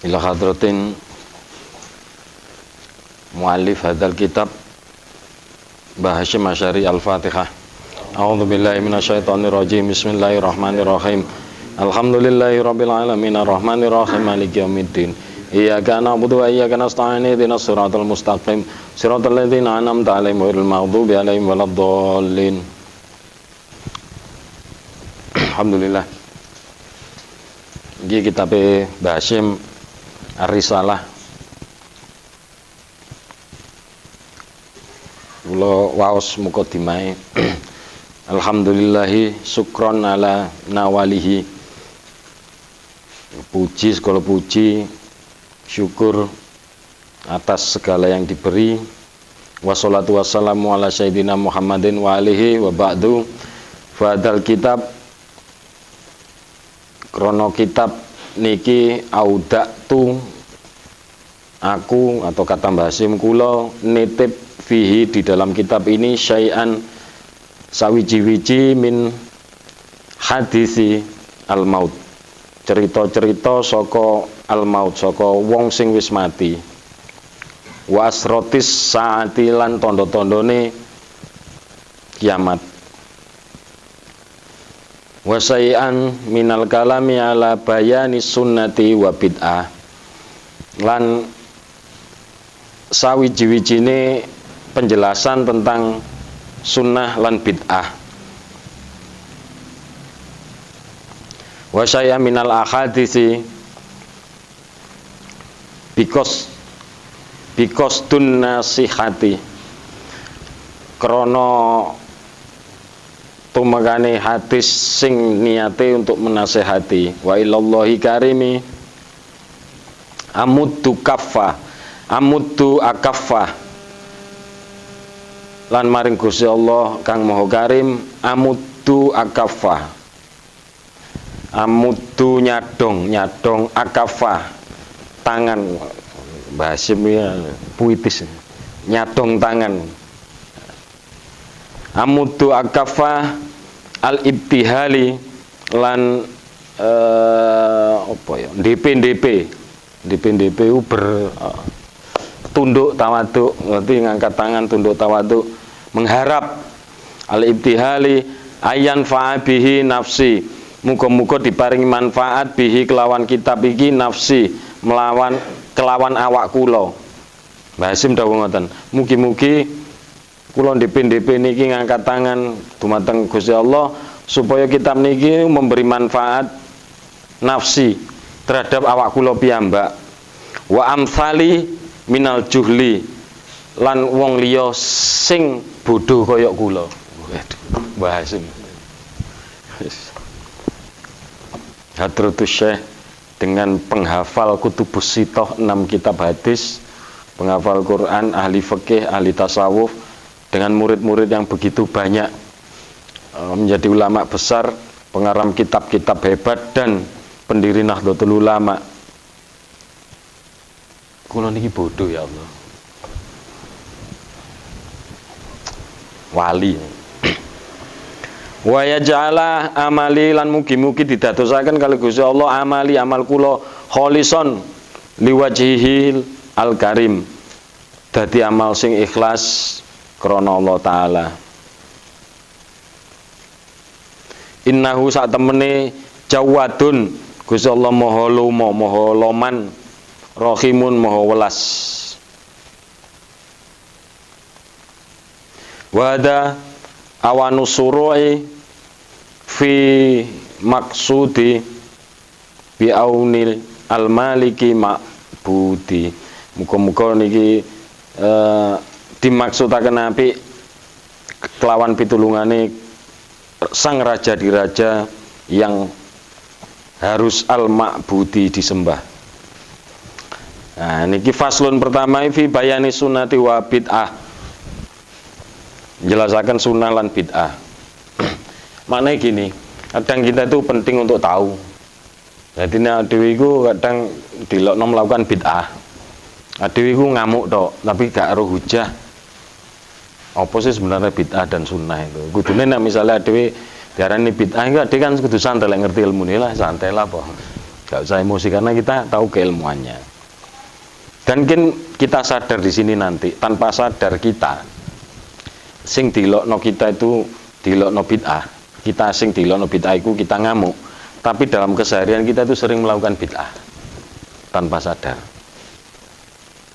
ila hadratin muallif hadzal kitab Mbah Hasyim Asy'ari Al-Fatihah. A'udzu billahi minasyaitonir rajim. Bismillahirrahmanirrahim. Alhamdulillahirabbil alamin arrahmanir rahim maliki yaumiddin. Iyyaka na'budu wa iyyaka nasta'in ihdinas siratal mustaqim siratal ladzina an'amta 'alaihim ghairil maghdubi 'alaihim waladdallin. Alhamdulillah. Iki kitabe Mbah Hasyim Ar-Risalah. Kula waos mukadimah. Alhamdulillahi syukron ala nawalihi. Puji segala puji, syukur atas segala yang diberi. Wassalatu wassalamu ala sayyidina Muhammadin wa alihi wa ba'du. Fadal kitab krono kitab niki audaktu aku atau kata Mbah Hasyim kula nitip fihi di dalam kitab ini syai'an sawiji-wiji min hadisi al-maut, cerita-cerita saka al-maut, saka wong sing wis mati, wa asrotis saati lan tondo-tondone kiamat, wa syai'an minal kalami ala bayani sunnati wa bid'ah lan sawiji-wijine penjelasan tentang sunnah lan bid'ah. Wa syai'a minal ahadisi bikos dun nasihati krono tumagane hadis sing niate untuk menasehati. Wa ilallahi karimi amuddu akaffa lan maring Gusti Allah kang Maha Karim amuddu akaffa, amuddu nyadong akaffa tangan. Mbah Hasyim ya puitis, nyadong tangan. Amuddu akaffa al ibtihali lan apa ya DP tunduk tawaduk, ngerti, ngangkat tangan tunduk tawaduk, mengharap al ibtihali ayan fa'abihi nafsi, muga-muga diparingi manfaat bihi kelawan kitab iki nafsi, kelawan awak kula. Mbah Hasyim dawuh ngoten, mugi-mugi kula ndep-ndep niki ngangkat tangan dumateng Gusti Allah supaya kitab niki memberi manfaat nafsi terhadap awak kula piyambak, wa amsali minal juhli lan wong liya sing bodho kaya kula. Mbah Hasyim Hadratus Syekh dengan penghafal kutubus sitoh 6 kitab hadis, penghafal Quran, ahli fikih, ahli tasawuf, dengan murid-murid yang begitu banyak, menjadi ulama besar, pengarang kitab-kitab hebat dan pendiri Nahdlatul Ulama. Kula niki bodoh ya Allah. Wali. Wa yaj'ala amali lan mugi-mugi didadosaken kali Gusti Allah amali amal kula kholison liwajhihil al-karim. Dadi amal sing ikhlas krana Allah taala. Innahu sak temene jawadun Gusti Allah maha lumo, maha loman, rahimun maha welas. Wada awanu suru'i fi maksudi bi aunil al-maliki ma'budi. Muga-muga niki dimaksudaken apik kelawan pitulungane sang raja diraja yang harus al-ma'budi disembah. Nah, niki faslun pertama fi bayani sunnati wa bid'ah. Menjelaskan sunnah lan bid'ah. Maknanya gini, kadang kita itu penting untuk tahu. Jadi dewi ku kadang dilokno melakukan bid'ah. Dewi ku ngamuk tok, tapi gak ero hujah. Apa sih sebenarnya bid'ah dan sunnah itu? Kudune nek misalnya dewi diarani bid'ah, enggak dia kan kudu santai lek ngerti ilmune lah, santai lah apa. Gak usah emosi karena kita tahu keilmuannya. Dan kita sadar di sini nanti tanpa sadar kita sing dilokno kita itu dilokno bid'ah. Kita sing dilokno bid'ah itu kita ngamuk. Tapi dalam keseharian kita itu sering melakukan bid'ah tanpa sadar.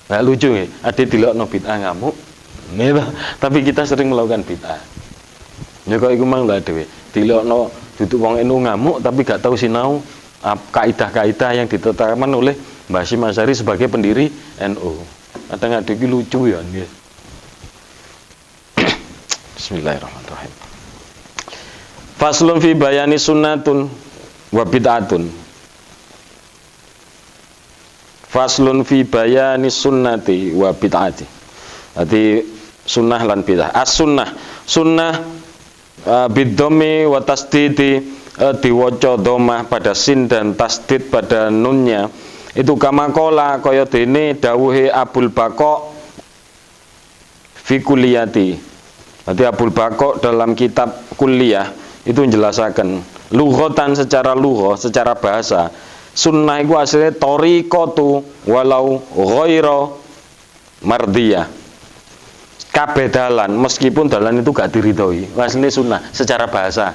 Nggak lucu ya, ada dilokno bid'ah ngamuk. Gitu. Tapi kita sering melakukan bid'ah. Ya kok iku mang lha dhewe. Dilokno duduk wong NU ngamuk tapi gak tahu sinau kaidah-kaidah yang ditetapkan oleh Mbah Hasyim Asy'ari sebagai pendiri NU. Kadang ada iki lucu ya nggih. Bismillahirrahmanirrahim. Faslun fi bayani sunnatun wa bid'atun. Faslun fi bayani sunnati wa bid'ati. Jadi sunnah lan bid'ah. As-sunnah, sunnah biddomi wa tasdidi, diwaca domah pada sin dan tasdid pada nunnya. Itu kamakola kaya dene dawuhe Abul Baqa fi kulliyati. Nanti Abul Baqa dalam kitab kuliah itu menjelaskan lughatan secara lughah, secara bahasa. Sunnah itu aslinya tariqatu walau ghaira mardiyah. Kabeh dalan meskipun dalan itu gak diridhoi. Aslinya sunnah secara bahasa.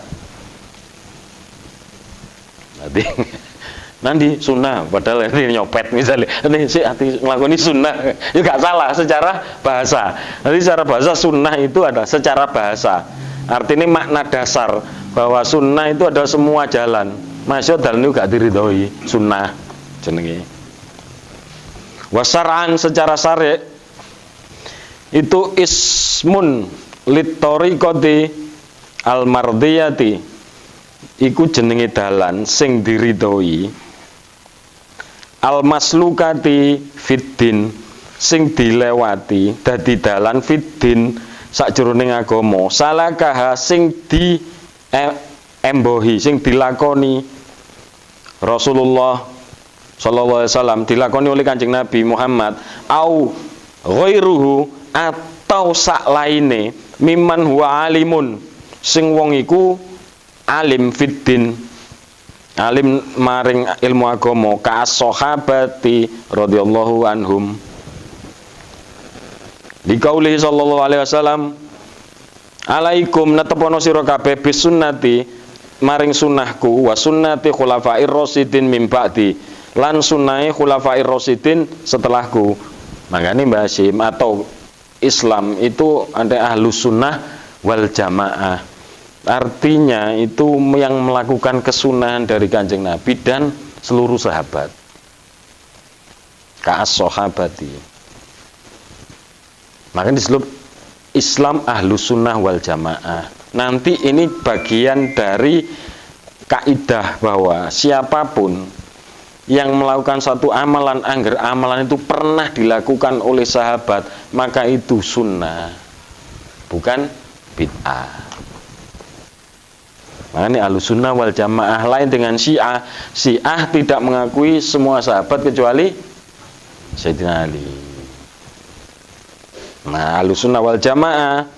Nanti sunnah padahal ini nyopet misalnya. Nanti si hati ngelakoni sunnah ya gak salah secara bahasa. Nanti secara bahasa sunnah itu ada secara bahasa. Artinya makna dasar bahwa sunnah itu adalah semua jalan. Masya dalan itu gak diridhoi sunnah jenenge. Wasar'an secara syari' itu ismun litoriqati al-mardiyati, iku jenenge dalan sing diridhoi, al-maslukati fiddin, sing dilewati dadi dalan fiddin sakjroning agama, salakaha sing di embohi, sing dilakoni Rasulullah sallallahu alaihi wasallam, dilakoni oleh Kanjeng Nabi Muhammad, au ghairuhu atau sak laine, mimman huwa alimun, sing wong iku alim fiddin, alim maring ilmu agama, ka sahabati radhiyallahu anhum. Dikauli sallallahu alaihi wasallam, alaikum natepono sira kabeh bis sunnati maring sunnahku, wa sunnati khulafair rasyidin mim ba'di, lan sunnahe khulafair rasyidin setelahku. Makanya Mbah Hasyim atau Islam itu ada ahlus sunnah wal jamaah. Artinya itu yang melakukan kesunahan dari Kanjeng Nabi dan seluruh sahabat. Ka'as sahabati. Makanya disebut Islam ahlus sunnah wal jamaah. Nanti ini bagian dari kaidah bahwa siapapun yang melakukan satu amalan, angger amalan itu pernah dilakukan oleh sahabat, maka itu sunnah, bukan bid'ah. Makanya ahlus sunnah wal jamaah lain dengan Syiah. Syiah tidak mengakui semua sahabat kecuali Sayyidina Ali. Nah, ahlus sunnah wal jamaah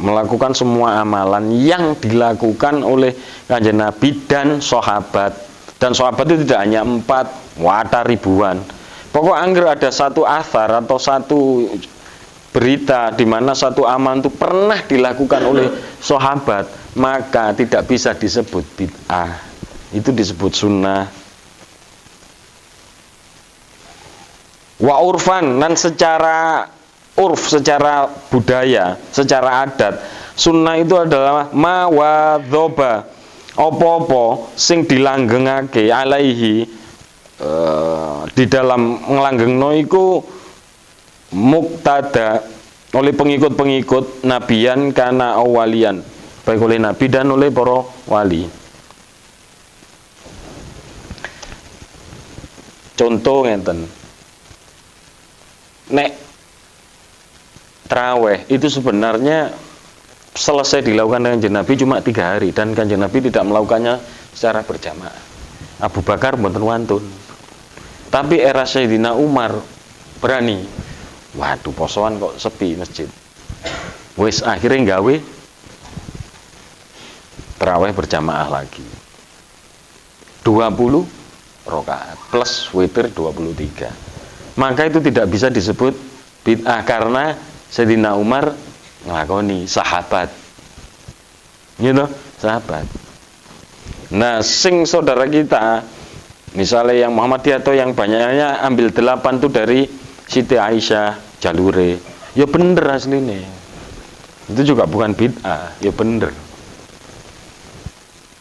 melakukan semua amalan yang dilakukan oleh Kanjeng Nabi dan sahabat. Dan sahabat itu tidak hanya 4, ada ribuan. Pokok angger ada satu athar atau satu berita di mana satu amalan itu pernah dilakukan oleh sahabat, maka tidak bisa disebut bid'ah. Itu disebut sunnah. Wa urfan, dan secara urf, secara budaya, secara adat, sunnah itu adalah ma wa dhoba, apa-apa sing dilanggengake alaihi di dalam ngelanggengno iku muktada oleh pengikut-pengikut nabiyan kana awalian, baik oleh nabi dan oleh para wali. Contoh ngeten, nek traweh itu sebenarnya selesai dilakukan dengan Kanjeng Nabi cuma 3 hari, dan Kanjeng Nabi tidak melakukannya secara berjamaah. Abu Bakar mboten wantun. Tapi era Sayyidina Umar berani. Waduh, posoan kok sepi masjid. Wis akhirnya gawe tarawih berjamaah lagi. 20 rakaat plus witir 23. Maka itu tidak bisa disebut bid'ah karena Sayyidina Umar nglakoni, sahabat. Gitu, sahabat. Nah, sing saudara kita misalnya yang Muhammadiyah atau yang banyaknya ambil 8 tuh dari Siti Aisyah jalure. Ya bener aslinya. Itu juga bukan bid'ah, ya bener.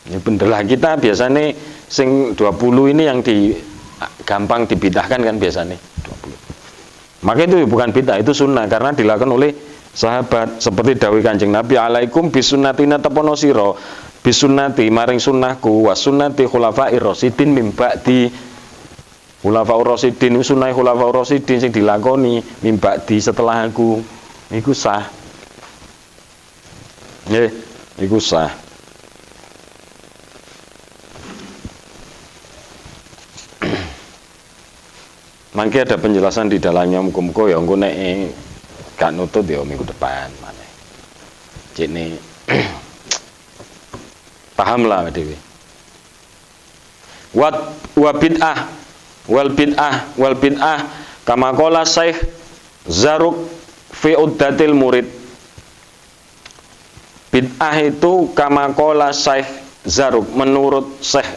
Ya bener lah, kita biasanya sing 20 ini yang gampang dibid'ahkan kan biasanya 20. Maka itu bukan bid'ah, itu sunnah karena dilakukan oleh sahabat. Seperti dawuh Kanjeng Nabi, alaikum bisunnatina tapono sira bisunnati maring sunnahku wa sunnati khulafair rasyidin mim ba'di. Khulafaur rasyidin sunnah khulafaur rasyidin sing dilakoni mim ba'di setelah aku iku sah. Nggih, iku sah. Mangke ada penjelasan di dalamnya, muga-muga ya engko nek gak nutut ya minggu depan maneh. Cene paham lah dhewe. Wa bid'ah wal bid'ah kama qala Syekh Zaruk fi uddatil murid. Bid'ah itu kama qala Syekh Zaruk, menurut Syekh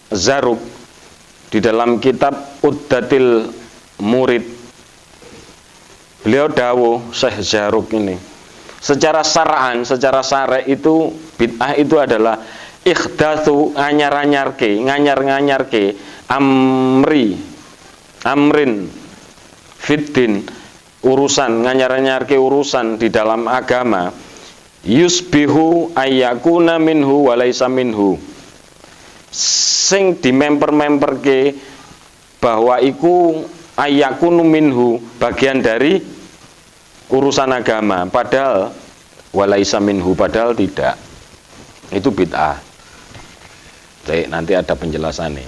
Zaruk di dalam kitab Uddatil Murid. Beliau dawuh Syekh Zaruk ini, secara syara'an, secara syara' itu bid'ah itu adalah ikhdatsu nganyar-nganyarke amrin fiddin, urusan nganyar-nganyarke urusan di dalam agama, yusbihu ayyakuna minhu walaisa minhu, sing dimemper-memperke bahwa iku ayyakunu minhu, bagian dari urusan agama, padahal walaisa minhu, padahal tidak. Itu bid'ah. Jadi nanti ada penjelasannya.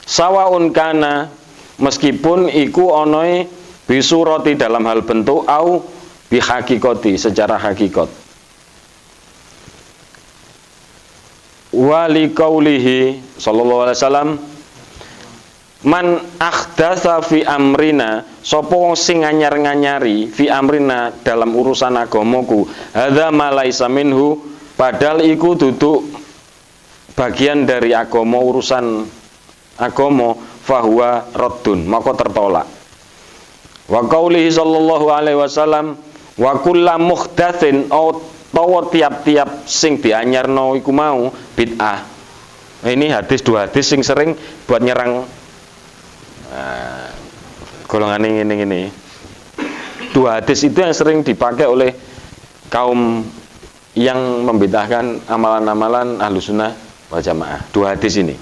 Sawaun kana, meskipun iku onoi bisurati dalam hal bentuk au bihakikoti, secara hakikat. Wali qaulihi sallallahu alaihi wasallam, man akhdatsa fi amrina, sapa wong sing nganyar-nganyari fi amrina dalam urusan agamaku, hadza ma laisa minhu, padahal iku duduk bagian dari agama, urusan agama, fahuwa raddun, maka tertolak. Wa qaulihi sallallahu alaihi wasallam, wa kullu muhdatsin tawa tiap-tiap sing dianyarno iku mau bid'ah. Ini hadis, dua hadis sing sering buat nyerang golongan ini. Dua hadis itu yang sering dipakai oleh kaum yang membid'ahkan amalan-amalan Ahlussunnah wal Jamaah. Dua hadis ini.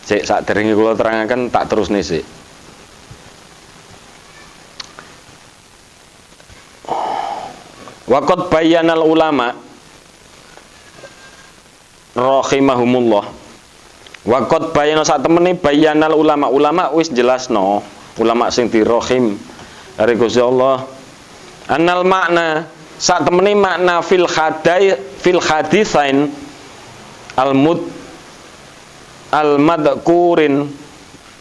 Sik sak derenge kula terangaken tak terusne sik. Waqad bayyanal ulama rahimahumullah. Waqad bayyana sak temene bayyanal ulama wis jelasno, ulama sing dirahim dari Gusti Allah. Annal makna sak temene makna fil hadisain al-madkurin,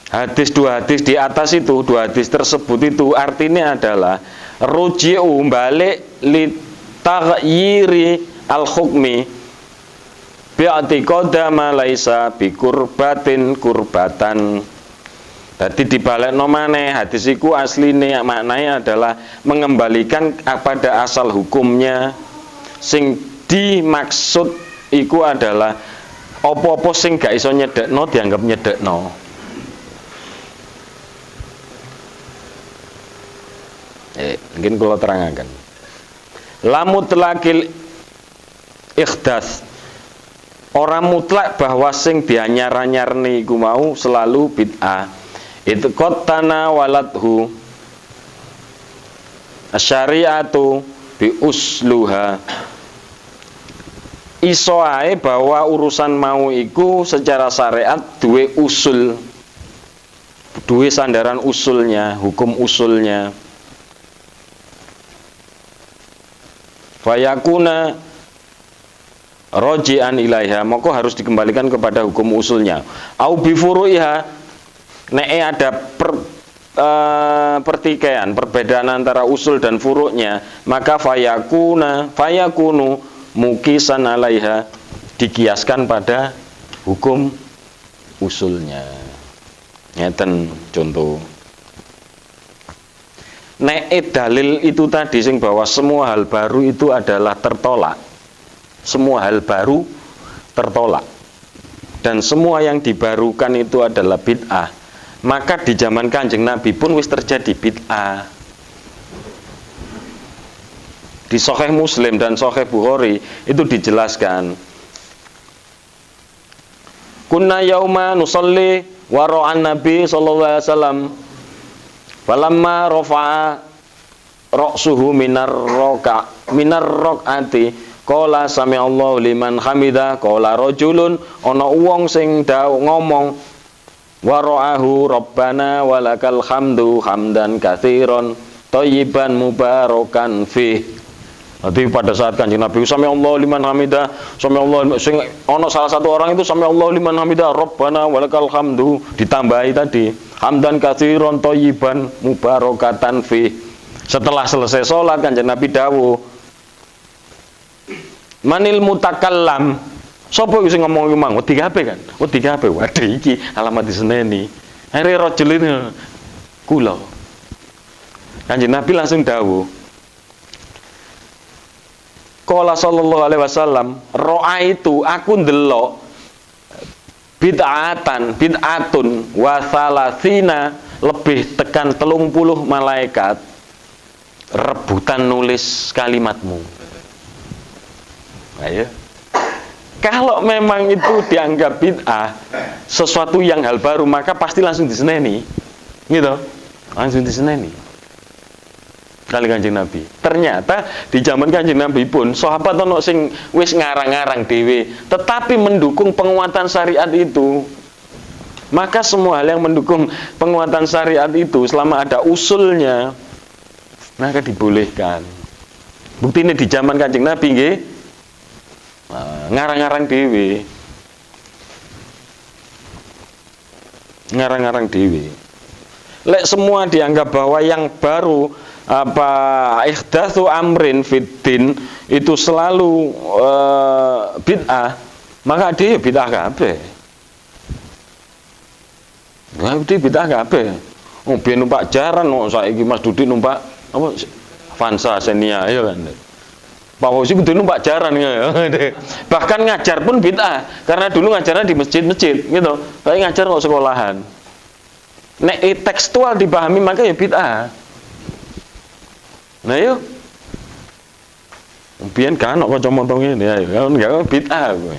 hadis, dua hadis di atas itu, dua hadis tersebut itu artinya adalah ruji'u, balik li taghyiri al-hukmi bi'atiqada ma laisa bi kurbatin kurbatan. Jadi dibalik nomane hadis iku asline maknanya adalah mengembalikan pada asal hukumnya. Sing dimaksud iku adalah apa-apa sing gak iso nyedekno dianggap nyedekno. Mungkin kalau terangkan lamut lakil ikhdas, orang mutlak bahwa sing dianyar-anyarni iku mau selalu bid'ah. Itu qatana waladhu asyariatu bi usluha, iso ae bahwa urusan mau iku secara syariat duwe usul, duwe sandaran usulnya, hukum usulnya. Fayakuna roji'an ilaiha, maka harus dikembalikan kepada hukum usulnya. Au bi furu'iha, nek ada pertikaian, perbedaan antara usul dan furuknya, maka fayakunu mukisan alaiha, dikiaskan pada hukum usulnya. Ngeten contoh. Nek dalil itu tadi sing bahwa semua hal baru itu adalah tertolak. Semua hal baru tertolak. Dan semua yang dibarukan itu adalah bid'ah. Maka di zaman Kanjeng Nabi pun wis terjadi bid'ah. Di Sahih Muslim dan Sahih Bukhari itu dijelaskan. Kunna yauma nusalli wara'an Nabi sallallahu alaihi wasallam. Falamma rafa'a ra'suhu minar raq'ati qala sami'allahu liman hamidah, qala rajulun, ana wong sing ngomong wara'ahu rabbana walakal hamdu hamdan katsiran thayyiban mubarakan fih. Nanti pada saat Kanjeng Nabi sami'allahu liman hamidah, sami'allahu, sing ana salah satu orang itu sami'allahu liman hamidah rabbana walakal hamdu, ditambahi tadi hamdan katsiran thayyiban mubarakatan fi. Setelah selesai sholat Kanjeng Nabi dawuh, manil mutakallam, sapa sing ngomong iki mang wedi kabeh kan, wedi kabeh. Waduh iki alamat diseneni. Akhire rajul ini kula. Kanjeng Nabi langsung dawuh, qala sallallahu alaihi wasallam, ro'a itu aku ndelok bid'atun wa salasina, lebih tekan 30 malaikat rebutan nulis kalimatmu. Ayo. Kalau memang itu dianggap bid'ah, sesuatu yang hal baru, maka pasti langsung diseneni. Gitu. Langsung diseneni. Kali Kanjeng Nabi. Ternyata di zaman Kanjeng Nabi pun sahabat ono sing wis ngarang-ngarang dhewe, tetapi mendukung penguatan syariat itu. Maka semua hal yang mendukung penguatan syariat itu selama ada usulnya, maka dibolehkan. Bukti ini di zaman Kanjeng Nabi nggih, ngarang-ngarang dhewe. Ngarang-ngarang dhewe. Lek semua dianggap bahwa yang baru ihdatsu amrin fiddin itu selalu bid'ah, maka dia bid'ah kabeh. Nah, dia bid'ah kabeh. Oh, biyen numpak jaran, oh saiki Mas Dudi numpak apa Vansa Xenia ya kan. Pak Fauzi kudu numpak jaran ya. Bahkan ngajar pun bid'ah, karena dulu ngajarnya di masjid-masjid gitu. Tapi ngajar kok sekolahan. Nek tekstual dipahami maka ya bid'ah. Nah yuk, biyen kan kok kanca-kanca ngene ayo, kan enggak bid'ah kowe.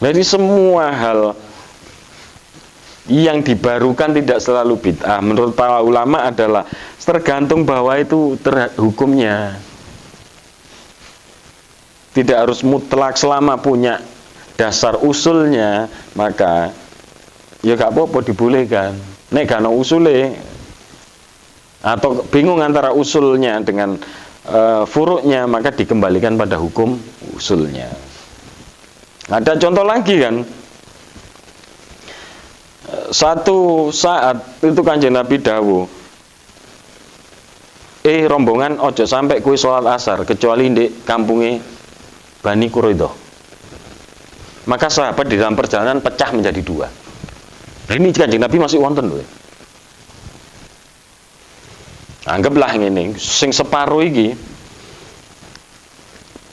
Jadi semua hal yang dibarukan tidak selalu bid'ah. Menurut para ulama adalah tergantung bahwa itu hukumnya. Tidak harus mutlak, selama punya dasar usulnya, maka ya gak apa-apa dibolehkan. Nek gak ono usule atau bingung antara usulnya dengan furuknya, maka dikembalikan pada hukum usulnya. Ada contoh lagi kan, satu saat itu Kanjeng Nabi dawuh, rombongan ojo sampai kuwi sholat asar kecuali di kampungnya Bani Quraidah. Maka sahabat di dalam perjalanan pecah menjadi dua. Nah, ini Kanjeng Nabi masih wonten loh. Anggaplah ngene, sing separuh iki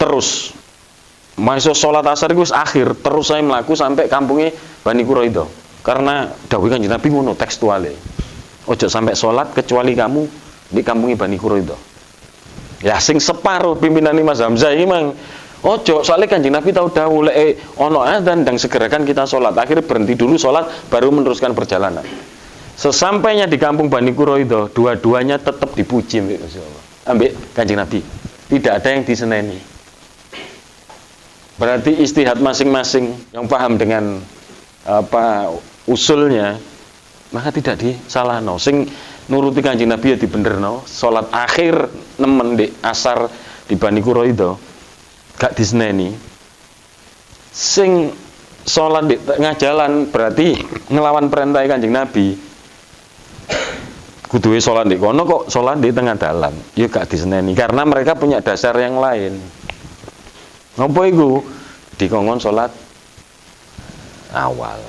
terus masuk sholat asar itu akhir, terus saya melaku sampai kampungnya Bani Quraidah. Karena dawuh Kanjeng Nabi ngono tekstuale. Ojo sampai sholat kecuali kamu di kampungnya Bani Quraidah. Ya sing separuh pimpinan Mas Hamzah iki mang ojo, soalnya Kanjeng Nabi tahu dawuh lek ono adzan dan segerakan kita sholat. Akhirnya berhenti dulu sholat baru meneruskan perjalanan. Sesampainya di kampung Bani Quraidah, dua-duanya tetap dipuji ambek Kanjeng Nabi. Tidak ada yang diseneni. Berarti istihad masing-masing yang paham dengan usulnya, maka tidak disalahno. Sing nuruti Kanjeng Nabi ya dibenerno. Salat akhir nemen di asar di Bani Quraidah gak diseneni. Sing sholat di tengah jalan berarti ngelawan perintah Kanjeng Nabi. Kuduwe sholat di kono kok sholat di tengah jalan, ya gak diseneni karena mereka punya dasar yang lain. Ngopo iku? Dikongkon sholat awal.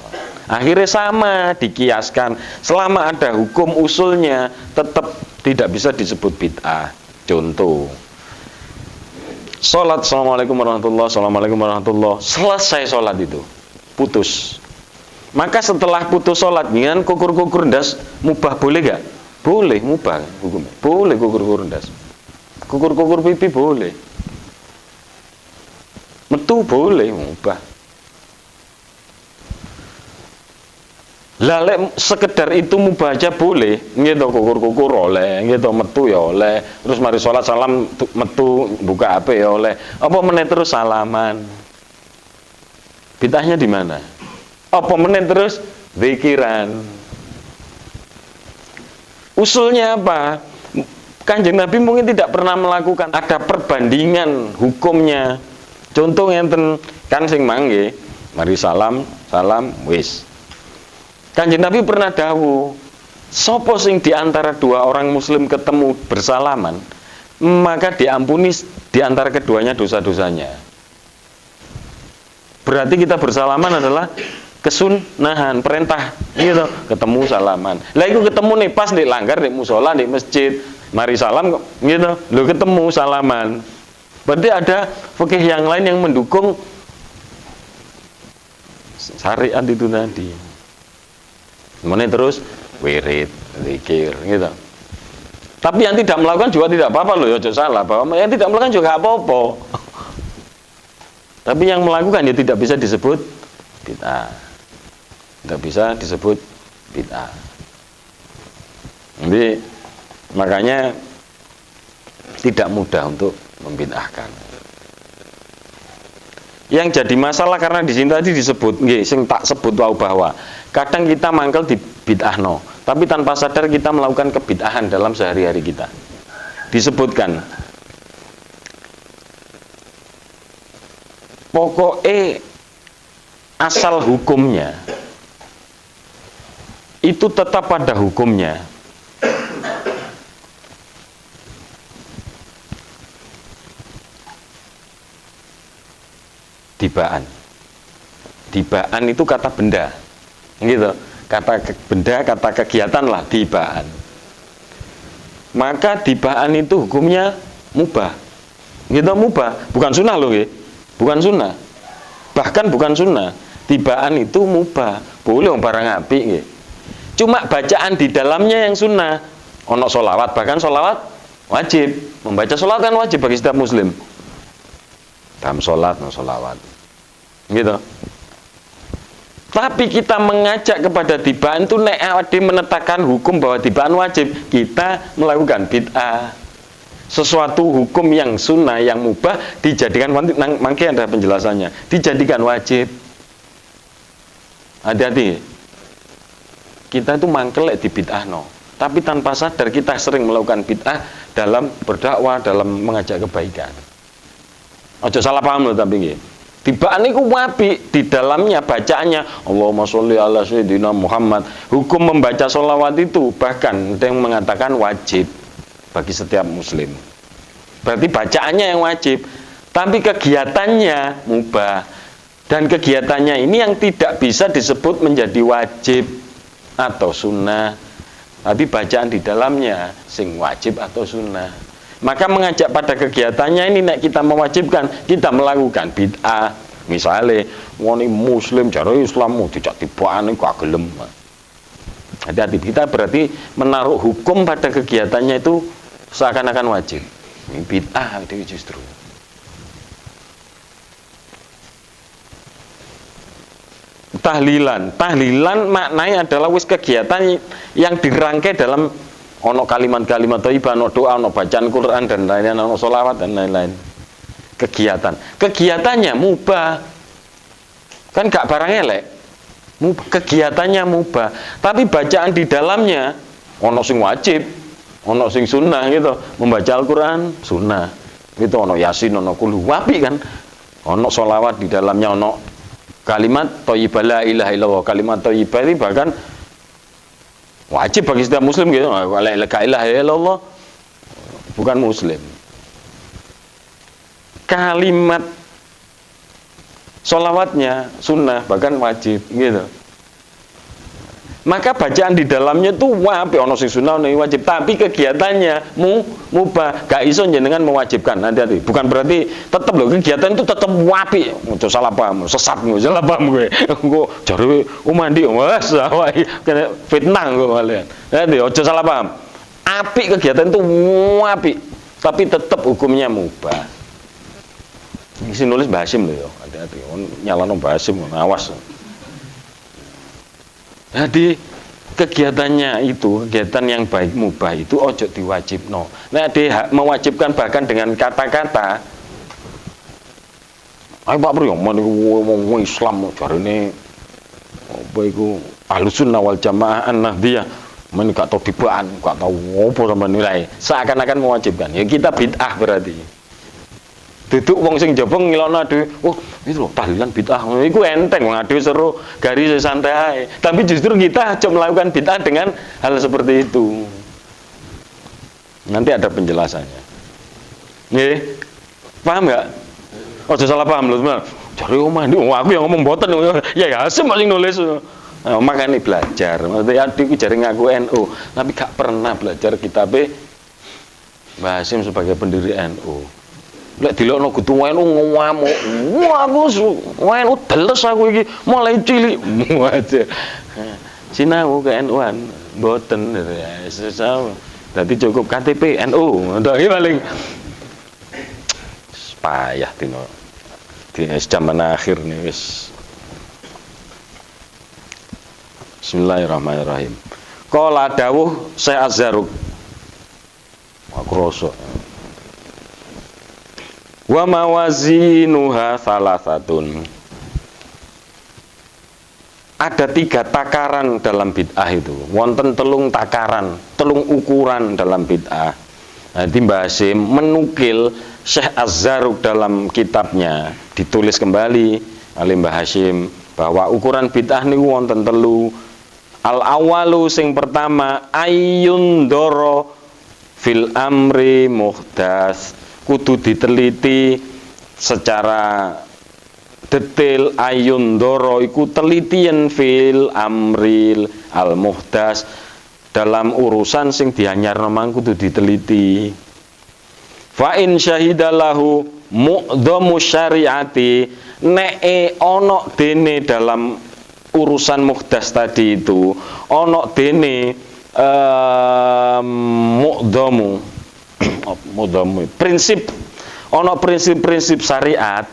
Akhirnya sama, dikiaskan. Selama ada hukum usulnya, tetap tidak bisa disebut bid'ah. Contoh, sholat, assalamualaikum warahmatullah, assalamualaikum warahmatullah, selesai sholat itu, putus. Maka setelah putus sholat, dengan kukur-kukur ndas, mubah boleh gak? Boleh, mubah hukumnya. Boleh kukur-kukur ndas. Kukur-kukur pipi boleh. Metu boleh, mubah. Lalek sekedar itu mubaca boleh, gitu kukur-kukur oleh, gitu metu ya oleh, terus mari sholat salam metu buka HP ya oleh, apa menit terus salaman, bid'ahnya di mana? Apa menit terus zikiran? Usulnya apa? Kanjeng Nabi mungkin tidak pernah melakukan, ada perbandingan hukumnya. Contoh ngenten kan sing mangge, mari salam wis. Kanjeng Nabi pernah dawuh, sopo sing diantara dua orang muslim ketemu bersalaman, maka diampuni diantara keduanya dosa-dosanya. Berarti kita bersalaman adalah kesunahan, perintah, gitu, ketemu salaman. Lah itu ketemu nih pas di langgar, di musola, di masjid, mari salam, gitu, lo ketemu salaman. Berarti ada fikih yang lain yang mendukung syariat itu tadi. Kemudian terus wirid, zikir, gitu. Tapi yang tidak melakukan juga tidak apa-apa loh, ya salah. Bahwa yang tidak melakukan juga apa-apa. Tapi yang melakukan ya tidak bisa disebut bid'ah. Tidak bisa disebut bid'ah. Jadi makanya tidak mudah untuk membid'ahkan. Yang jadi masalah karena di sini tadi disebut, nggih, sing tak sebut wau bahwa kadang kita mangkel di bid'ahno, tapi tanpa sadar kita melakukan kebid'ahan dalam sehari-hari kita. Disebutkan, pokoknya asal hukumnya itu tetap pada hukumnya. Dibaan itu kata benda, gitu. Kata benda, kata kegiatan lah, dibaan. Maka dibaan itu hukumnya mubah, gitu, mubah, bukan sunnah loh, gitu. Bukan sunnah, bahkan bukan sunnah. Dibaan itu mubah, boleh barang api, gitu. Cuma bacaan di dalamnya yang sunnah. Ono sholawat, bahkan sholawat wajib. Membaca sholawat kan wajib bagi setiap muslim. Dalam sholat, no sholawat, gitu. Tapi kita mengajak kepada tibaan itu nek awake menetapkan hukum bahwa tibaan wajib, kita melakukan bid'ah. Sesuatu hukum yang sunnah, yang mubah dijadikan wajib, mangke ada penjelasannya, dijadikan wajib. Hati-hati. Kita itu mangkel di bid'ah no. Tapi tanpa sadar kita sering melakukan bid'ah dalam berdakwah, dalam mengajak kebaikan. Ojo salah paham loh tapi nggih. Tibaan niku wapi di dalamnya bacaannya Allahumma sholli ala sayyidina Muhammad. Hukum membaca sholawat itu bahkan ada yang mengatakan wajib bagi setiap muslim. Berarti bacaannya yang wajib, tapi kegiatannya mubah. Dan kegiatannya ini yang tidak bisa disebut menjadi wajib atau sunnah. Tapi bacaan di dalamnya sing wajib atau sunnah. Maka mengajak pada kegiatannya ini nek kita mewajibkan, kita melakukan bid'ah. Misalnya wong muslim cara Islam dijak tibaan kok gelem. Hati-hati, kita berarti menaruh hukum pada kegiatannya itu seakan-akan wajib. Ini bid'ah itu justru. Tahlilan maknanya adalah wis kegiatan yang dirangkai dalam ono kalimat-kalimat thayyibah, ono doa, ono bacaan Quran dan lain-lain, ono sholawat dan lain-lain. Kegiatannya mubah, kan gak barang elek. Kegiatannya mubah, tapi bacaan di dalamnya ono sing wajib, ono sing sunnah gitu. Membaca Al-Quran sunnah, Itu ono Yasin, ono Qul apik kan. Ono sholawat di dalamnya, ono kalimat thayyibah la ilaha illallah. Kalimat thayyibah ini bahkan wajib bagi setiap muslim gitu. La ilaha illallah bukan muslim. Kalimat sholawatnya sunnah bahkan wajib gitu. Maka bacaan di dalamnya tuh wapi ono sing sunnah ono wajib, tapi kegiatannya mubah, gak iso jenengan mewajibkan. Hati-hati. Bukan berarti tetap loh kegiatan itu tetap wapi. Ojo salah paham, sesat gue, salah paham gue. Gue cari mandi, wes kena fitnah gue kalian. Hati, ojo salah paham. Api kegiatan itu wapi, tapi tetap hukumnya mubah. Isi nulis Basim loh, hati-hati. Nyalano Basim, awas. Jadi kegiatannya itu, kegiatan yang baik mubah itu ojo diwajibno. Nah, dia mewajibkan bahkan dengan kata-kata. Ayo Pak Bro, ngomong Islam jarine apa iku Ahlussunnah wal Jamaah An-Nahdiyah. Men gak tau dibaan, gak tau apa sama nilai. Seakan-akan mewajibkan. Ya kita bid'ah berarti. Duduk wong sing jaba ngilokno dhewe, oh itu loh tahlilan bid'ah. Iku enteng wong dhewe seru, garis santai ae. Tapi justru kita aja melakukan bid'ah dengan hal seperti itu. Nanti ada penjelasannya. Nggih. Paham enggak? Ojo salah paham lho, Mas. Jare omah ndi aku yang ngomong mboten. Ya Hasim sing nulis. Nah, makanya belajar. Maksudnya adikku jare ngaku NU, tapi gak pernah belajar kitabe Mbah Hasim sebagai pendiri NU. Lek dilokno kudu NU ngamuk. Wah, aku NU deles aku iki mulai cilik. Wajar. Sinau ke NU-an mboten sesama. Dadi cukup KTP NU. Ndak iki paling payah dino. Di zaman akhir nih wis. Bismillahirrahmanirrahim. Qala dawuh Syekh Az-Zarruq. Aku rasa wa mawazinuha salasatun. Ada 3 takaran dalam bid'ah itu. Wonten telung takaran, telung ukuran dalam bid'ah. Nanti Mbah Hasim menukil Syekh Az-Zarruq dalam kitabnya, ditulis kembali oleh Mbah Hasim bahwa ukuran bid'ah niku wonten telu. Al awalu sing pertama ayyundoro fil amri muhdas. Kudu diteliti secara detail ayundoro iku telitian fil amril al muhdas, dalam urusan sing dianyarno mang kudu diteliti. Fa in syahidalahu mu'dhamu syariati, nek ono dene dalam urusan muhdas tadi itu ono dene mu'dhamu prinsip, ono prinsip-prinsip syariat,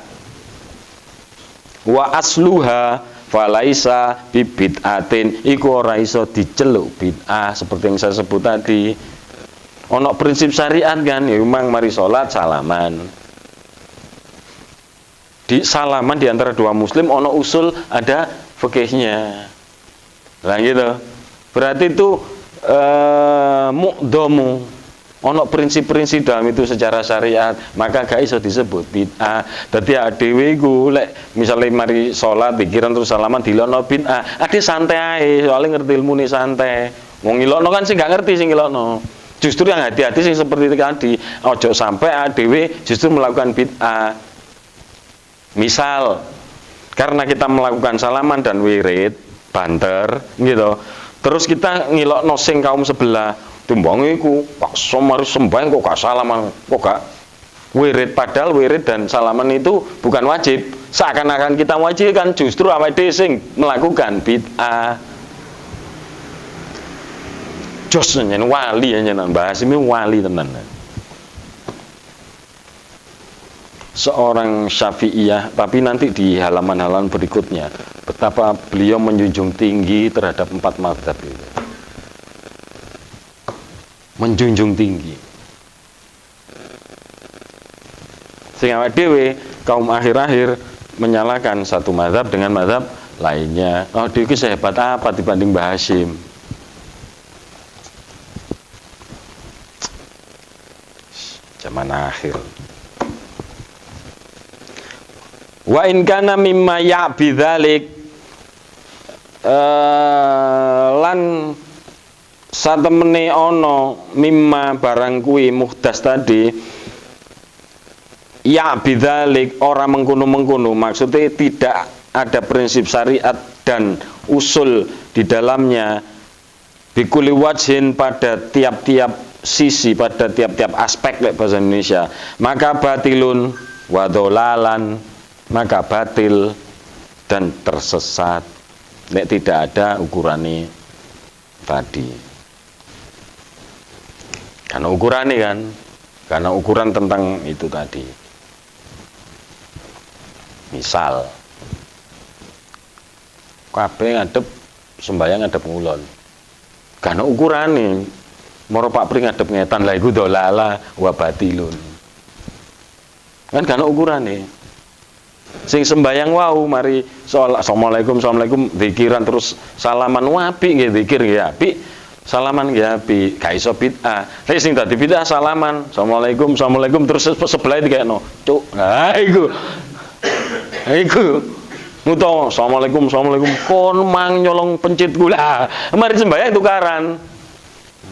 wa asluha falaisa bid'atin, iku ora iso diceluk bid'ah. Seperti yang saya sebut tadi, ono prinsip syariat kan, ya memang mari sholat salaman. Di salaman di antara dua muslim ono usul, ada fikihnya. Nah gitu. Berarti itu mu'dhamu, ono prinsip-prinsip dalam itu secara syariat, maka gak iso disebut bid'ah. Dadi dhewe iku lek misale mari salat pikiran terus salaman dilokno bid'ah, ade santai ae, soalnya ngerti ilmune santai. Wong ngilokno kan sing gak ngerti sing ngilokno. Justru yang hati-hati sing seperti itu tadi, ojo sampai dhewe justru melakukan bid'ah. Misal karena kita melakukan salaman dan wirid banter gitu, terus kita ngilokno sing kaum sebelah, timbang iku kok mari sembahyang kok gak salaman, kok gak wirid, padahal wirid dan salaman itu bukan wajib. Seakan-akan kita wajib kan, justru awake dhewe sing melakukan bid'ah. Jos nyen wali nyen Mbah Hasim wali tenan. Seorang Syafi'iyah, tapi nanti di halaman-halaman berikutnya betapa beliau menjunjung tinggi terhadap 4 mazhab itu. Menjunjung tinggi. Sehingga dhewe kaum akhir-akhir menyalahkan satu mazhab dengan mazhab lainnya. Oh, dhewe iki sehebat apa dibanding Mbah Hasim? Zaman akhir. Wa in kana mimma ya'bidzalik lan satemene ana mimma barang kuwi muhdas tadi ya'bidzalik ora mengkono-mengkono, maksudnya tidak ada prinsip syariat dan usul di dalamnya bikuli wajhin pada tiap-tiap sisi, pada tiap-tiap aspek bahasa Indonesia, maka batilun wa dhalalan, maka batil dan tersesat nek tidak ada ukurannya tadi. Karena ukurannya kan, karena ukuran tentang itu tadi. Misal kabeh ngadep sembahyang ngadep ngulon. Karena ukurannya moro Pak Pri ngadep ngetan lah iku dolala wa batilun. Kan karena ukurannya. Sing sembahyang wau mari sholat assalamualaikum zikiran terus salaman apik nggih zikir nggih apik, salaman nggih apik, gak iso bid'ah. Nek sing dadi bid'ah salaman assalamualaikum terus sebelah dikekno. Cuk. Nah iku. Muto, assalamualaikum kon mang nyolong pencit gula. Mari sembahyang tukaran.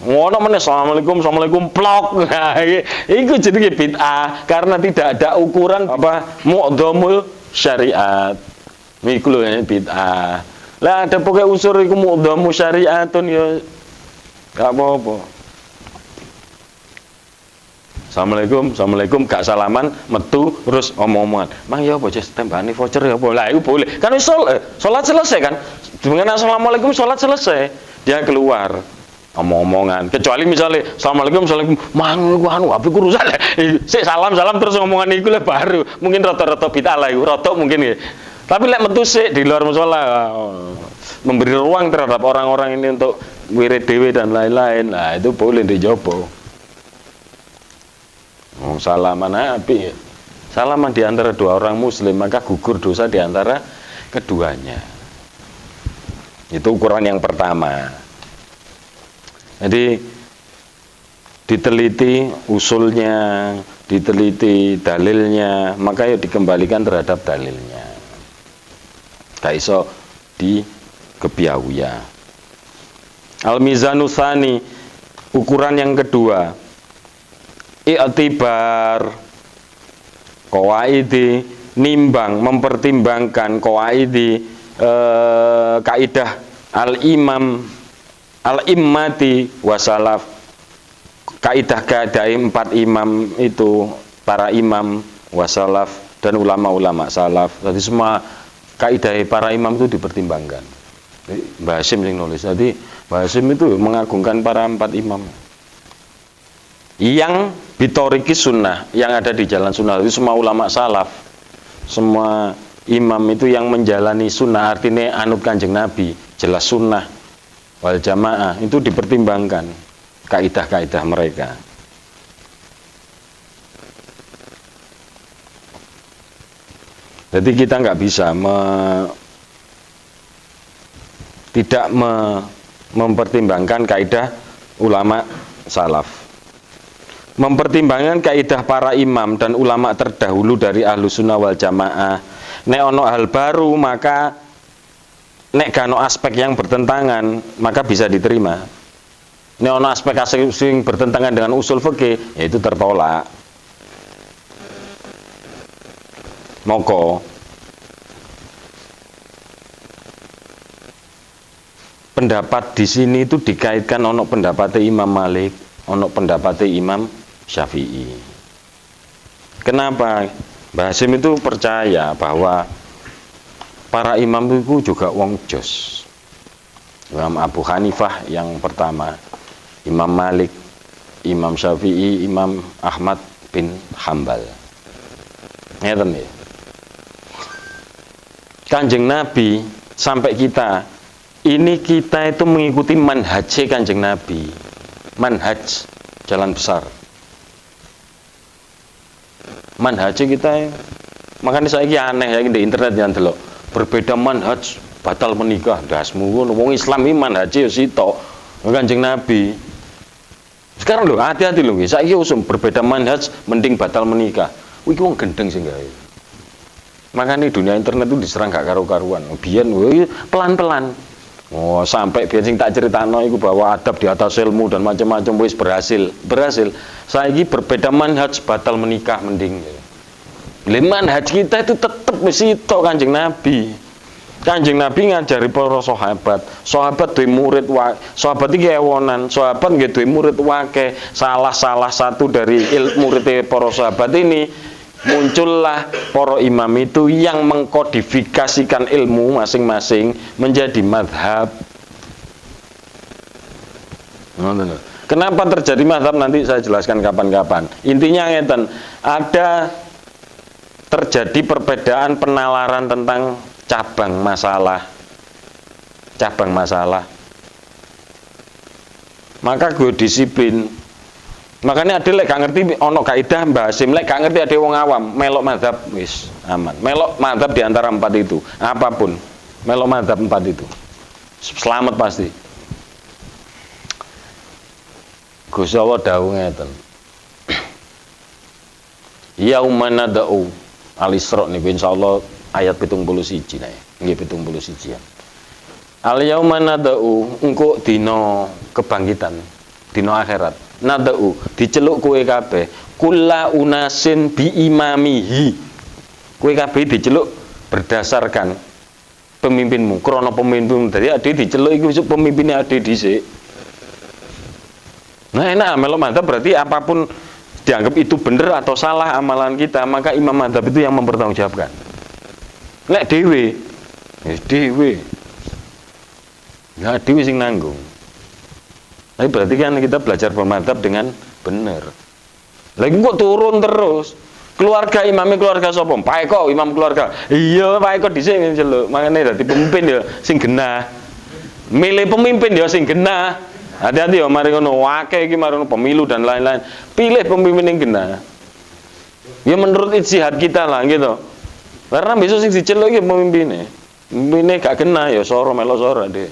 Ngono meneh assalamualaikum plok. Nah, iku jenenge bid'ah karena tidak ada ukuran apa mu'dhamul syariat. Iku lho bid'ah. Lah ada pokoke unsur iku mu'dhamu syariatun ya gak apa-apa. Assalamualaikum gak salaman metu terus omong-omongan. Mang ya apa jes tembani voucher ya apa. Lah iku boleh. Kan wis salat selesai kan. Dengan assalamualaikum salat selesai. Dia keluar omong-omongan. Kecuali misalnya assalamualaikum mang iku anu HP ku rusak. Sik salam terus ngomongan iku lah baru. Mungkin rata-rata bid'ah lah iku, rata mungkin ya. Tapi lek metu sik di luar musala memberi ruang terhadap orang-orang ini untuk wirid dhewe dan lain-lain. Nah, itu boleh dijopo. Salaman api, salaman di antara dua orang muslim maka gugur dosa di antara keduanya. Itu ukuran yang pertama. Jadi diteliti usulnya, diteliti dalilnya, maka ya dikembalikan terhadap dalilnya. Gak iso dikebiauya. Al-mizanu tsani, ukuran yang kedua, i'tibar qawaidi, nimbang, mempertimbangkan qawaidi, kaidah al-immati wasalaf, kaidah-kaidah 4 imam itu, para imam wasalaf dan ulama-ulama salaf. Jadi semua kaidah para imam itu dipertimbangkan. Mbah Hasyim yang nulis. Jadi Mbah Hasyim itu mengagungkan para 4 imam yang bitoriki sunnah, yang ada di jalan sunnah. Itu semua ulama salaf, semua imam itu yang menjalani sunnah, artinya anut kanjeng Nabi, jelas sunnah wal jamaah, itu dipertimbangkan kaidah-kaidah mereka. Jadi kita nggak bisa tidak mempertimbangkan kaidah ulama salaf. Mempertimbangkan kaidah para imam dan ulama terdahulu dari ahlu sunnah wal jamaah. Nek ono hal baru maka nek gano aspek yang bertentangan maka bisa diterima. Nek ono aspek yang bertentangan dengan usul fikih, yaitu tertolak. Moko pendapat di sini itu dikaitkan ono pendapatnya Imam Malik, ono pendapatnya Imam Syafi'i. Kenapa? Mbah Hasyim itu percaya bahwa para imam itu juga wong jos. Imam Abu Hanifah yang pertama, Imam Malik, Imam Syafi'i, Imam Ahmad bin Hambal. Ngeten ya. Kanjeng Nabi sampai kita itu mengikuti manhaj Kanjeng Nabi. Manhaj jalan besar. Manhaj kita, makanya saya aneh ya di internet yang delok berbeda manhaj batal menikah. Dasmu wong Islam iki manhaj ya sitok Kanjeng Nabi. Sekarang lho hati-hati lho saiki usum berbeda manhaj mending batal menikah. Iki wong gendeng sing gawe. Makanya dunia internet itu diserang gak karu-karuan. Biyen pelan-pelan. Oh, sampai biyen sing tak critakno iku bahwa adab di atas ilmu dan macam-macam wis berhasil. Saiki berbeda manhaj batal menikah mending. Manhaj kita itu tetep mesti tok Kanjeng Nabi. Kanjeng Nabi ngajari para sahabat. Sahabat duwe murid sahabat iki ewonan. Sahabat nggih duwe murid wake. Salah satu dari murid para sahabat ini muncullah para imam itu yang mengkodifikasikan ilmu masing-masing menjadi madhab. Kenapa terjadi madhab nanti saya jelaskan kapan-kapan. Intinya ngeten, ada terjadi perbedaan penalaran tentang cabang masalah. Maka gue disiplin. Makanya ada lek gak ngerti ono kaidah Mbah Hasim, lek gak ngerti ada wong awam, melok mazhab wis aman. Melok mazhab di antara 4 itu, apapun. Melok mazhab 4 itu. Selamat pasti. Gusti Allah dawuh ngeten. Yauma nad'u Al-Isra niku insyaallah ayat 71 nah. Nggih 71 ya. Al yauma nad'u engko dina kebangkitan, dina akhirat. Nadau diceluk kowe kabeh kulla unasin bi imamihi, kowe kabeh diceluk berdasarkan pemimpinmu, krana pemimpinmu tadi ade diceluk iku pemimpinnya ade dhisik. Nah enak melok madzhab berarti apapun dianggap itu benar atau salah amalan kita, maka imam madzhab itu yang mempertanggungjawabkan. Lek dhewe wis dhewe ya dhewe sing nanggung. Tapi berarti kan kita belajar bermadzhab dengan benar. Lagi kok turun terus. Keluarga imamnya keluarga sapa? Pak Eko imam keluarga. Iya, Pak Eko dhisik njeluk. Makane dadi pemimpin ya sing genah. Milih pemimpin ya sing genah. Hati-hati ya mari ngono akeh iki mari pemilu dan lain-lain. Pilih pemimpin yang genah. Ya menurut ijtihad kita lah gitu. Karena besok sing diceluk iki pemimpinnya. Pemimpinnya gak genah ya soro melok soro Ade.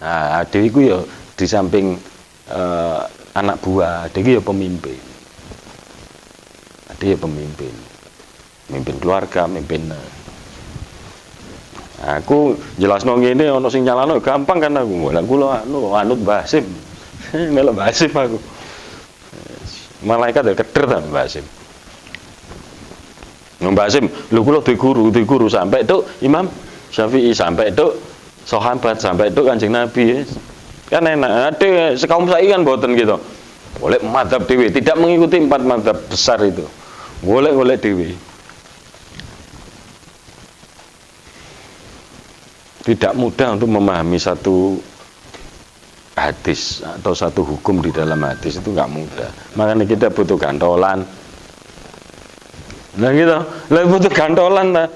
Nah, Ade iku ya di samping anak buah, dia ya pemimpin. Dia pemimpin keluarga, pemimpin. Aku jelasno ngene ana sing nyalano gampang kan aku. Lah kula anut Mbah Hasim. Melok Mbah Hasim aku. Malaikat ya keder ta Mbah Hasim. Mbah Hasim, lho kula duwe guru sampai tuk Imam Syafi'i, sampai tuk sahabat, sampai tuk Kanjeng Nabi. Kan enak, ada sekaum saiki kan boten gitu. Boleh madzhab dewi, tidak mengikuti 4 madzhab besar itu. Boleh dewi. Tidak mudah untuk memahami satu hadis atau satu hukum di dalam hadis, itu nggak mudah. Makanya kita butuh gantolan. Nah gitu, lah butuh gantolan lah.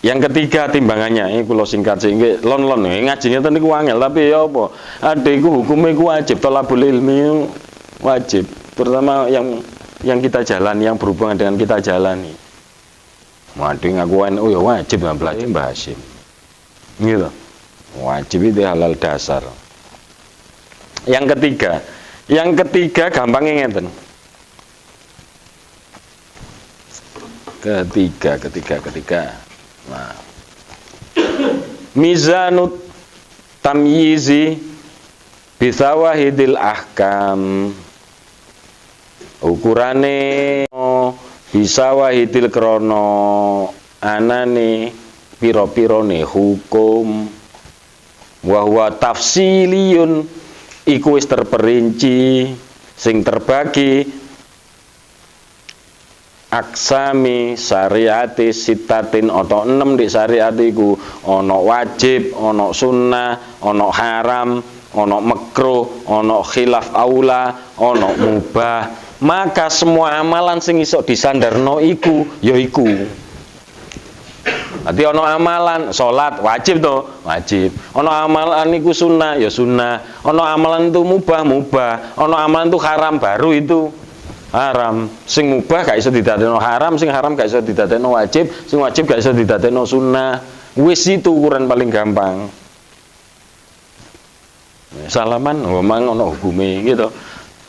Yang ketiga timbangannya, ini kula singkat sehingga lon-lon ngajinya tadi ku angel, tapi ya apa? Adekku hukumnya ku wajib, thalabul ilmi wajib, terutama yang kita jalani, yang berhubungan dengan kita jalani. Waduh ngaku NU ya wajib belajar Mbah Hasim. Gitu. Wajib itu halal dasar. Yang ketiga gampangnya ngeten. Ketiga. Nah, mizanut tamyizi bisawahidil ahkam, ukurane bisawahidil krono anane piro-pirone hukum, wahwa tafsiliyun iku wis terperinci sing terbagi aksami syariati sitatin oto 6 di syariat iku ono wajib, ono sunnah, ono haram, ono makruh, ono khilaf aula, ono mubah. Maka semua amalan sing iso disandarno iku ya iku. Berarti ono amalan salat wajib to, wajib. Ono amalan iku sunnah ya sunnah. Ono amalan itu mubah. Ono amalan itu haram baru itu haram. Sing mubah gak iso didadekno haram, sing haram gak iso didadekno wajib, sing wajib gak iso didadekno sunnah. Wis itu ukuran paling gampang. Salaman memang ono hukume gitu.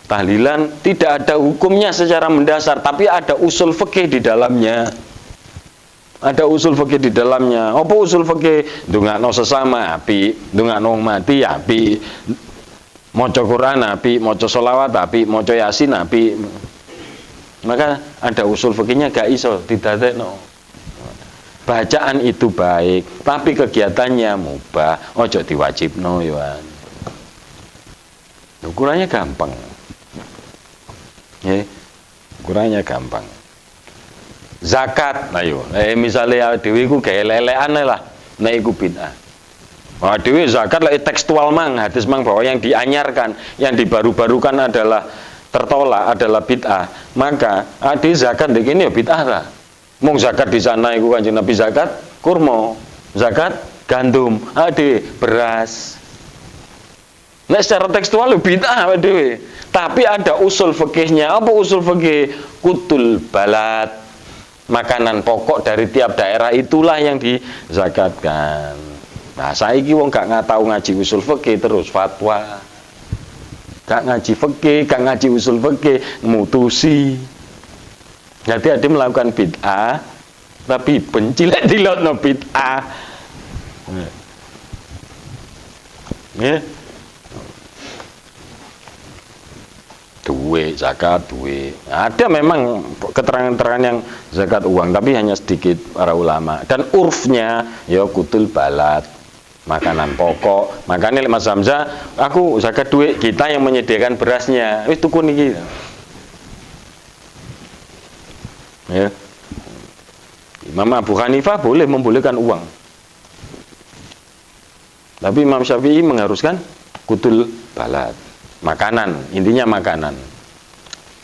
Tahlilan tidak ada hukumnya secara mendasar, tapi ada usul fikih di dalamnya. Ada usul fikih di dalamnya. Apa usul fikih? Ndongakno sesama apik, ndongakno mati apik. Maca Quran apik, maca selawat apik, maca Yasin apik. Maka ada usul fikihnya gak iso didadekno. Bacaan itu baik, tapi kegiatannya mubah, ojo diwajibno ya. Ukurannya gampang. Ya. Ukurannya gampang. Zakat, ayo. Misalnya dhewe iku gawe lelekan lah, nek iku bid'ah. Wah, dhewe zakat lek tekstual mang, hadis mang bahwa yang dianyarkan, yang dibaru-barukan adalah tertolak, adalah bid'ah. Maka ade zakat ndek kene ya bid'ah lah. Mung zakat di sana iku Kanjeng Nabi zakat kurma, zakat gandum, ade beras. Nek secara tekstual ya bid'ah dhewe. Tapi ada usul fikihnya. Apa usul fikih? Kutul balad. Makanan pokok dari tiap daerah itulah yang dizakatkan. Nah, saiki wong gak tahu ngaji usul fikih terus fatwa. Gak ngaji fikih, gak ngaji usul fikih, mutusi. Jadi ada melakukan bid'ah, tapi benci lek dilotno bid'ah. Ya. Duit, zakat, duit. Ada memang keterangan-keterangan yang zakat uang, tapi hanya sedikit para ulama. Dan urfnya, ya kutul balad, makanan pokok. Makanya Mas Hamzah, aku zakat duit, kita yang menyediakan berasnya. Wis tuku niki. Ya. Imam Abu Hanifah boleh membolehkan uang. Tapi Imam Syafi'i mengharuskan kutul balad. Makanan, intinya makanan.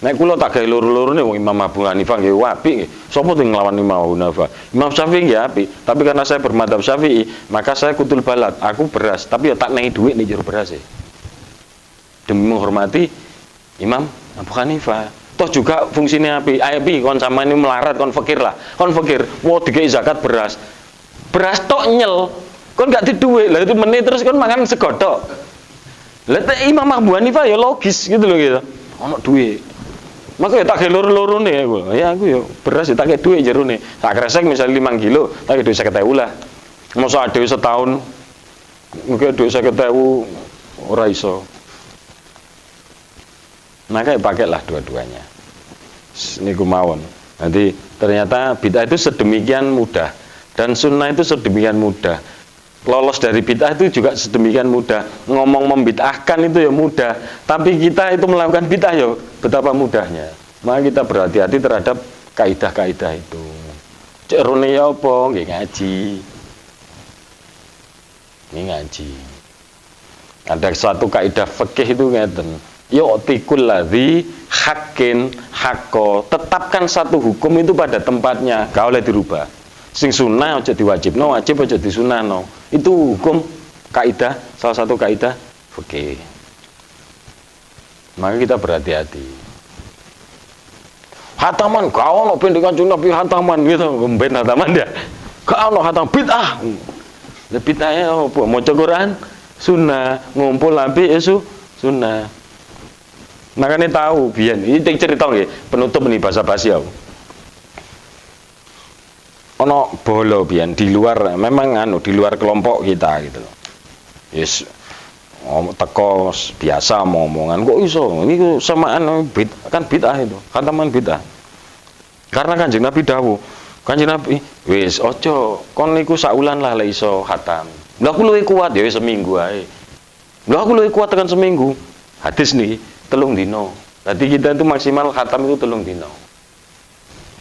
Nek kula tak gawe loro-lorone wong Imam Abu Hanifah nggih apik nggih. Sapa sing nglawan Imam Abu Hanifah? Imam Syafi'i nggih apik, tapi karena saya bermadzhab Syafi'i, maka saya kutul balad, aku beras, tapi ya tak nehi dhuwit ning jero beras e. Demi menghormati Imam Abu Hanifah. Toh juga fungsinya apik. Apik kon sampeyan melarat kon fakir lah. Kon fakir, wo dikei zakat beras. Beras tok nyel. Kon gak di dhuwit. Lah itu meneh terus kon mangan segodhok. Lah Imam Abu Hanifah ya logis gitu loh gitu. Ono duit. Maka ya tak kayak loro-loro nih aku. Ya aku ya beras ya tak kayak duit jerone. Tak kresek misalnya 5 kilo, tak kayak duit 50.000 lah. Masa ada setahun mungkin duit 50.000 ora iso. Maka ya pakailah dua-duanya. Niku mawon. Nanti ternyata bid'ah itu sedemikian mudah dan sunnah itu sedemikian mudah. Lolos dari bid'ah itu juga sedemikian mudah. Ngomong membid'ahkan itu ya mudah, tapi kita itu melakukan bid'ah ya betapa mudahnya. Maka kita berhati-hati terhadap kaidah-kaidah itu. Cek rone ya apa? Nggih ngaji. Ini ngaji. Ada suatu kaidah fikih itu ngeten. Yu'tikul ladzi haqqin haqqo. Tetapkan satu hukum itu pada tempatnya, gak boleh dirubah. Sing sunnah aja diwajibno, wajib aja disunahno. Itu hukum kaidah, salah satu kaidah fikih. Maka kita berhati-hati. Hataman gak ono pendidikan Nabi hataman gitu, ben hataman dia. Gak ono hataman bid'ah. Lah bid'ahnya apa? Maca Quran sunnah, ngumpul lampi isu sunnah. Makanya tahu biyen iki cerita nggih, penutup nih basa-basi aku. Ono bolo biyen di luar, memang di luar kelompok kita gitu loh. Yes, teko biasa omongan kok iso ini samaan kan bid'ah itu, khataman bid'ah. Karena Kanjeng Nabi dawuh, Kanjeng Nabi wis aja kon niku saulan lah lek iso khatam. Lha aku luwih kuat ya wis seminggu ae. Lha aku luwih kuat tekan seminggu. Hadis nih 3 dino. Berarti kita itu maksimal khatam itu 3 dino.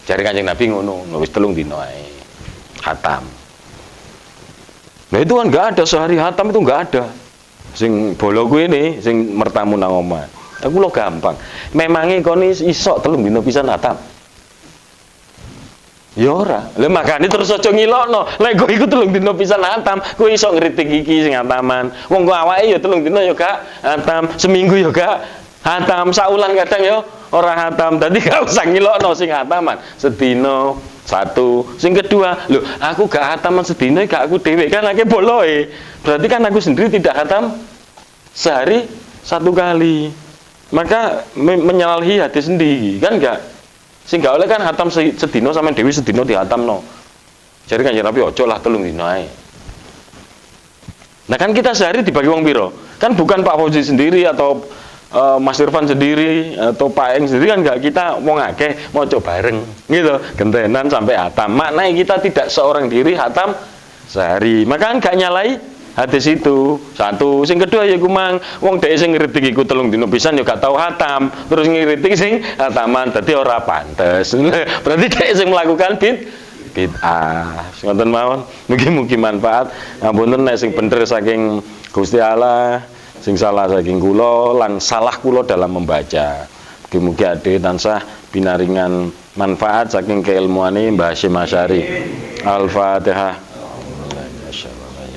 Jare Kanjeng Nabi ngono, wis 3 dino ae. Khatam. Nah itu kan enggak ada sehari khatam itu enggak ada. Sing bolo kuwi ini sing mertamu nang omah. Aku lo gampang. Memange kon iso 3 dino pisan khatam. Ya ora. Lah makane terus aja ngilokno. Lek kowe iku 3 dino pisan khatam, kowe iso ngritik iki sing khataman. Wong kok awake ya 3 dino ya gak khatam, seminggu ya gak khatam, saulan kadang ya ora khatam. Dadi gak usah ngilokno sing khataman. Sedino satu. Sing kedua, lho aku gak khataman sedina gak aku dhewe kan akeh boloe. Berarti kan aku sendiri tidak khatam sehari 1 kali. maka menyalahi hadis sendiri kan enggak. Sing gak oleh kan hatam sedino sama dewi sedino dihatamno. Jadi kan Nabi ojo lah 3 dino ae. Nah kan kita sehari dibagi wong piro? Kan bukan Pak Fauzi sendiri atau Mas Irfan sendiri atau Pak Eng sendiri, kan enggak, kita wong akeh maca bareng gitu, gentenan sampai hatam. Maknanya kita tidak seorang diri hatam sehari. Maka kan enggak nyalai hadis itu. Satu, sing kedua ya kumang wong dhek sing ngritik iku 3 dina pisan ya gak tau hatam, terus ngritik sing hataman, dadi ora pantes. Berarti dhek sing melakukan bid'ah. Ngoten mawon. Mugi-mugi manfaat. Ngapunten nek sing bener saking Gusti Allah, sing salah saking kula lan salah kula dalam membaca. Mugi-mugi ade tansah pinaringan manfaat saking keilmuane Mbah Hasyim Asy'ari. Al-Fatihah.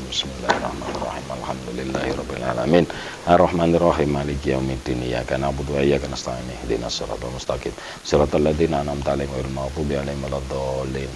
Bismillahirrahmanirrahim. Alhamdulillahirabbil alamin. Ar-Rahmanir-Rahim. Maliki yaumiddin. Iyyaka na'budu wa iyyaka nasta'in. Ihdinas siratal mustaqim. Siratal ladzina an'amta 'alaihim ghairil maghdubi 'alaihim waladdallin.